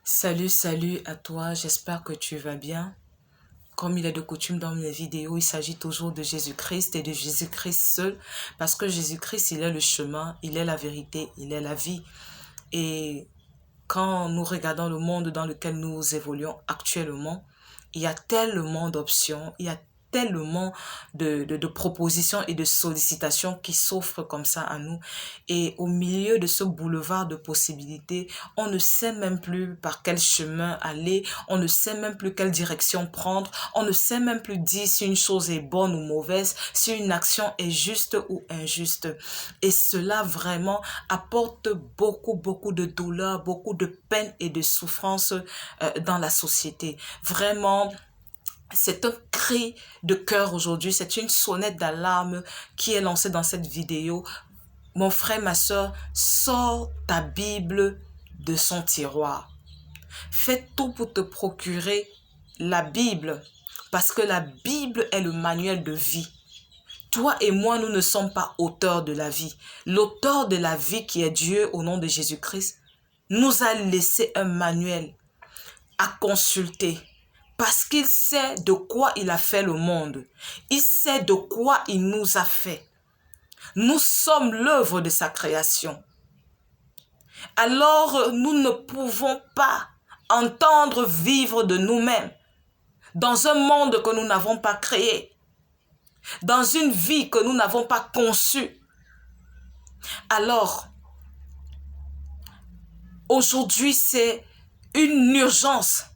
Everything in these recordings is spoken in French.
Salut à toi, j'espère que tu vas bien. Comme il est de coutume dans mes vidéos, il s'agit toujours de Jésus-Christ et de Jésus-Christ seul, parce que Jésus-Christ, il est le chemin, il est la vérité, il est la vie. Et quand nous regardons le monde dans lequel nous évoluons actuellement, il y a tellement d'options, il y a tellement de propositions et de sollicitations qui s'offrent comme ça à nous. Et au milieu de ce boulevard de possibilités, on ne sait même plus par quel chemin aller, on ne sait même plus quelle direction prendre, on ne sait même plus dire si une chose est bonne ou mauvaise, si une action est juste ou injuste. Et cela vraiment apporte beaucoup de douleur, beaucoup de peine et de souffrance dans la société. Vraiment, c'est un cri de cœur aujourd'hui, c'est une sonnette d'alarme qui est lancée dans cette vidéo. Mon frère, ma soeur, sors ta Bible de son tiroir. Fais tout pour te procurer la Bible, parce que la Bible est le manuel de vie. Toi et moi, nous ne sommes pas auteurs de la vie. L'auteur de la vie, qui est Dieu au nom de Jésus-Christ, nous a laissé un manuel à consulter. Parce qu'il sait de quoi il a fait le monde. Il sait de quoi il nous a fait. Nous sommes l'œuvre de sa création. Alors, nous ne pouvons pas entendre vivre de nous-mêmes dans un monde que nous n'avons pas créé, dans une vie que nous n'avons pas conçue. Alors, aujourd'hui, c'est une urgence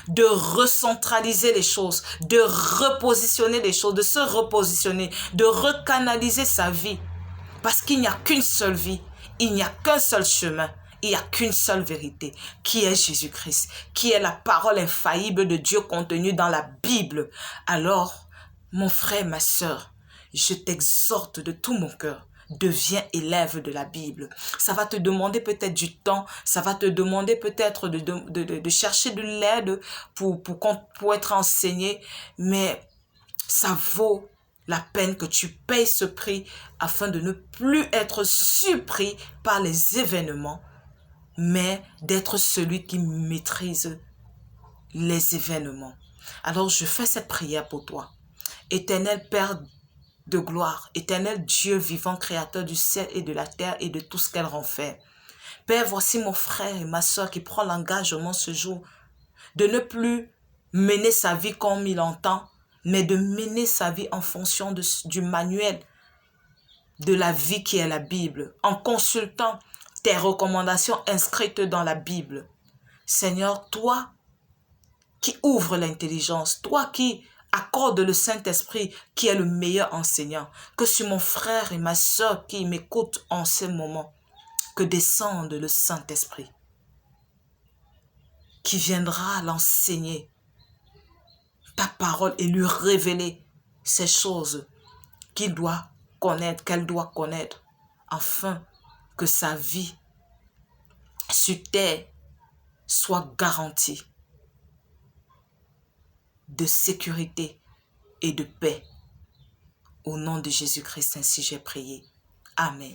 de recentraliser les choses, de repositionner les choses, de se repositionner, de recanaliser sa vie. Parce qu'il n'y a qu'une seule vie, il n'y a qu'un seul chemin, il n'y a qu'une seule vérité, qui est Jésus-Christ, qui est la parole infaillible de Dieu contenue dans la Bible. Alors, mon frère, ma soeur, je t'exhorte de tout mon cœur. Deviens élève de la Bible. Ça va te demander peut-être du temps, ça va te demander peut-être de chercher de l'aide pour être enseigné, mais ça vaut la peine que tu payes ce prix afin de ne plus être surpris par les événements, mais d'être celui qui maîtrise les événements. Alors je fais cette prière pour toi. Éternel Père de gloire, éternel Dieu vivant, créateur du ciel et de la terre et de tout ce qu'elle renferme. Père, voici mon frère et ma soeur qui prend l'engagement ce jour de ne plus mener sa vie comme il entend, mais de mener sa vie en fonction du manuel de la vie qui est la Bible, en consultant tes recommandations inscrites dans la Bible. Seigneur, toi qui ouvres l'intelligence, toi qui accorde le Saint-Esprit qui est le meilleur enseignant, que sur mon frère et ma soeur qui m'écoutent en ce moment, que descende le Saint-Esprit, qui viendra l'enseigner, ta parole, et lui révéler ces choses qu'il doit connaître, qu'elle doit connaître, afin que sa vie sur terre soit garantie de sécurité et de paix. Au nom de Jésus-Christ, ainsi j'ai prié. Amen.